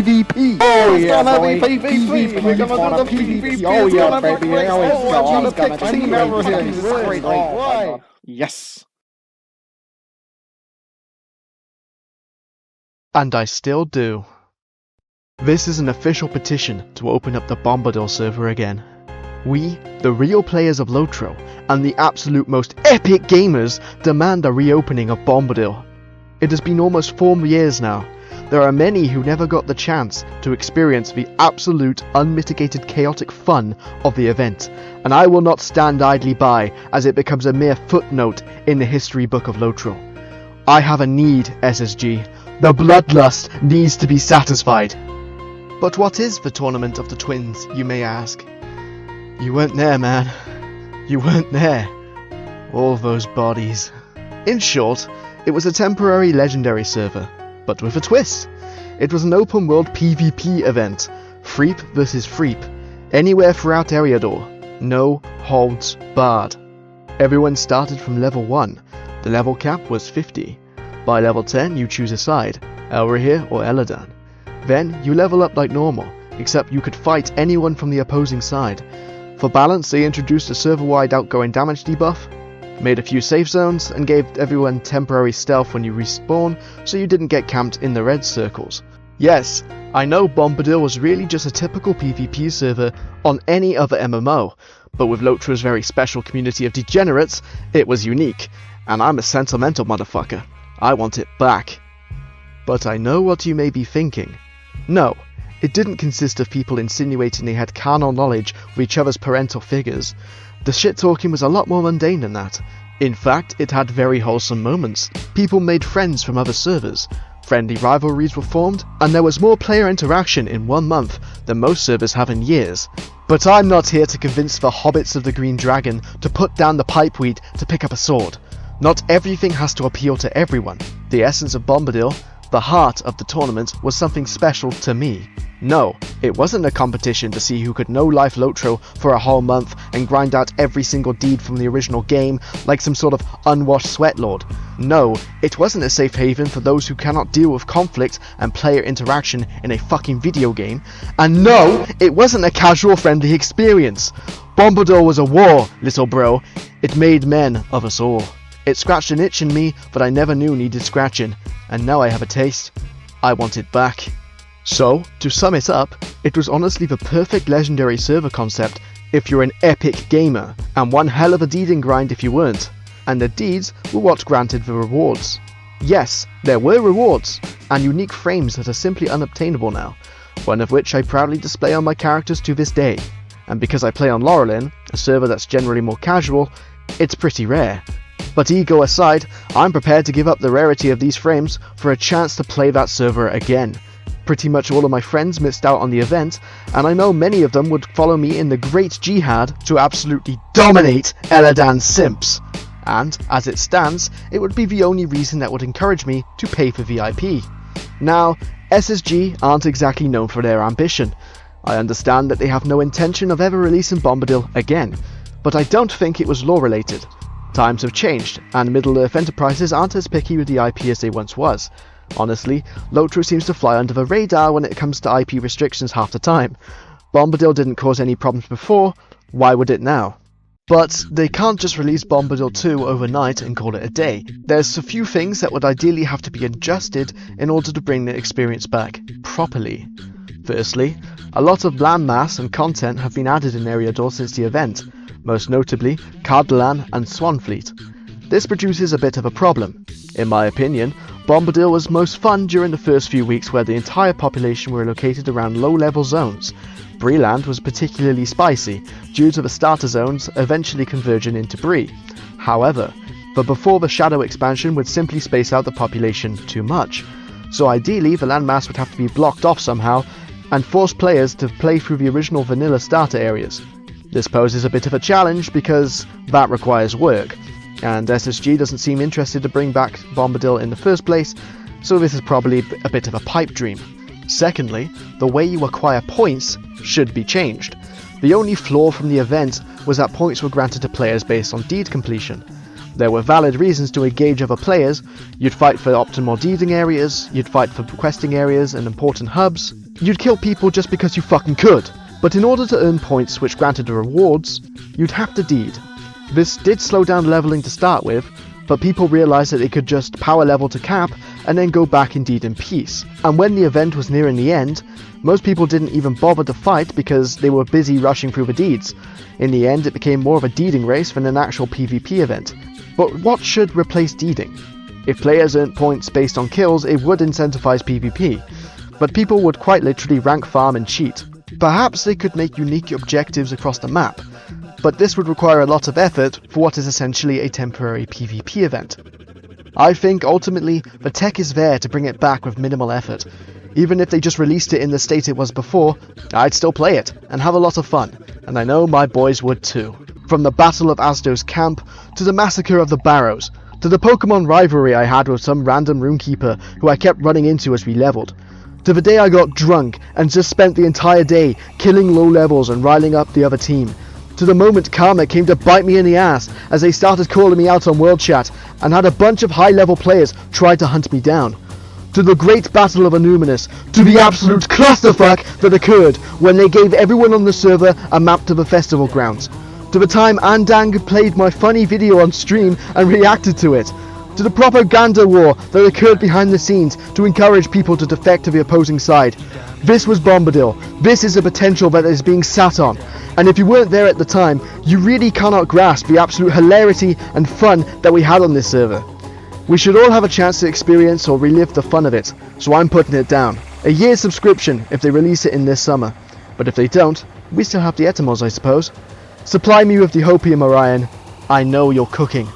PvP. Oh It's yeah, gonna boy. be PvP. We're gonna do PvP. Oh It's yeah, gonna be baby. great. Oh, it's Oh, I'm gonna gonna pick be team great. over here. This is Great. great. Oh, Why? my. Yes. And I still do. This is an official petition to open up the Bombadil server again. We, the real players of Lotro, and the absolute most epic gamers, demand a reopening of Bombadil. It has been almost 4 years now. There are many who never got the chance to experience the absolute, unmitigated chaotic fun of the event, and I will not stand idly by as it becomes a mere footnote in the history book of Lotro. I have a need, SSG. The bloodlust needs to be satisfied. But what is the Tournament of the Twins, you may ask? You weren't there, man. You weren't there. All those bodies. In short, it was a temporary legendary server, but with a twist. It was an open world PvP event, Freep vs Freep, anywhere throughout Eriador, no holds barred. Everyone started from level 1, the level cap was 50. By level 10 you choose a side, Elrahir or Eladan. Then you level up like normal, except you could fight anyone from the opposing side. For balance, they introduced a server-wide outgoing damage debuff, made a few safe zones, and gave everyone temporary stealth when you respawn, so you didn't get camped in the red circles. Yes, I know Bombadil was really just a typical PvP server on any other MMO, but with Lotro's very special community of degenerates, it was unique, and I'm a sentimental motherfucker. I want it back. But I know what you may be thinking. No, it didn't consist of people insinuating they had carnal knowledge of each other's parental figures. The shit-talking was a lot more mundane than that. In fact, it had very wholesome moments. People made friends from other servers, friendly rivalries were formed, and there was more player interaction in 1 month than most servers have in years. But I'm not here to convince the hobbits of the Green Dragon to put down the pipeweed to pick up a sword. Not everything has to appeal to everyone. The essence of Bombadil, the heart of the tournament, was something special to me. No, it wasn't a competition to see who could no-life Lotro for a whole month and grind out every single deed from the original game like some sort of unwashed sweatlord. No, it wasn't a safe haven for those who cannot deal with conflict and player interaction in a fucking video game. And no, it wasn't a casual friendly experience. Bombadil was a war, little bro. It made men of us all. It scratched an itch in me that I never knew needed scratching, and now I have a taste. I want it back. So, to sum it up, it was honestly the perfect legendary server concept if you're an epic gamer, and one hell of a deeding grind if you weren't. And the deeds were what granted the rewards. Yes, there were rewards, and unique frames that are simply unobtainable now, one of which I proudly display on my characters to this day. And because I play on Laurelin, a server that's generally more casual, it's pretty rare. But ego aside, I'm prepared to give up the rarity of these frames for a chance to play that server again. Pretty much all of my friends missed out on the event, and I know many of them would follow me in the great jihad to absolutely dominate Eladan's simps. And, as it stands, it would be the only reason that would encourage me to pay for VIP. Now, SSG aren't exactly known for their ambition. I understand that they have no intention of ever releasing Bombadil again, but I don't think it was lore-related. Times have changed, and Middle-earth enterprises aren't as picky with the IP as they once was. Honestly, Lotro seems to fly under the radar when it comes to IP restrictions half the time. Bombadil didn't cause any problems before, why would it now? But they can't just release Bombadil 2 overnight and call it a day. There's a few things that would ideally have to be adjusted in order to bring the experience back properly. Firstly, a lot of landmass and content have been added in Eriador since the event, most notably Cardalan and Swanfleet. This produces a bit of a problem. In my opinion, Bombadil was most fun during the first few weeks where the entire population were located around low-level zones. Breeland was particularly spicy, due to the starter zones eventually converging into Bree. However, before the Shadow expansion would simply space out the population too much. So ideally, the landmass would have to be blocked off somehow, and force players to play through the original vanilla starter areas. This poses a bit of a challenge because that requires work, and SSG doesn't seem interested to bring back Bombadil in the first place, so this is probably a bit of a pipe dream. Secondly, the way you acquire points should be changed. The only flaw from the event was that points were granted to players based on deed completion. There were valid reasons to engage other players. You'd fight for optimal deeding areas, you'd fight for questing areas and important hubs, you'd kill people just because you fucking could. But in order to earn points which granted the rewards, you'd have to deed. This did slow down leveling to start with, but people realised that they could just power level to cap and then go back and deed in peace. And when the event was nearing the end, most people didn't even bother to fight because they were busy rushing through the deeds. In the end, it became more of a deeding race than an actual PvP event. But what should replace deeding? If players earned points based on kills, it would incentivize PvP, but people would quite literally rank farm and cheat. Perhaps they could make unique objectives across the map, but this would require a lot of effort for what is essentially a temporary PvP event. I think ultimately the tech is there to bring it back with minimal effort. Even if they just released it in the state it was before, I'd still play it and have a lot of fun, and I know my boys would too. From the Battle of Asdo's camp, to the massacre of the Barrows, to the Pokemon rivalry I had with some random runekeeper who I kept running into as we leveled, to the day I got drunk and just spent the entire day killing low levels and riling up the other team, to the moment karma came to bite me in the ass as they started calling me out on World Chat and had a bunch of high level players try to hunt me down, to the great battle of Anuminous, to the absolute clusterfuck that occurred when they gave everyone on the server a map to the festival grounds, to the time Andang played my funny video on stream and reacted to it, to the propaganda war that occurred behind the scenes to encourage people to defect to the opposing side. This was Bombadil. This is the potential that is being sat on. And if you weren't there at the time, you really cannot grasp the absolute hilarity and fun that we had on this server. We should all have a chance to experience or relive the fun of it, so I'm putting it down. A year's subscription if they release it in this summer. But if they don't, we still have the Etymos, I suppose. Supply me with the hopium, Orion. I know you're cooking.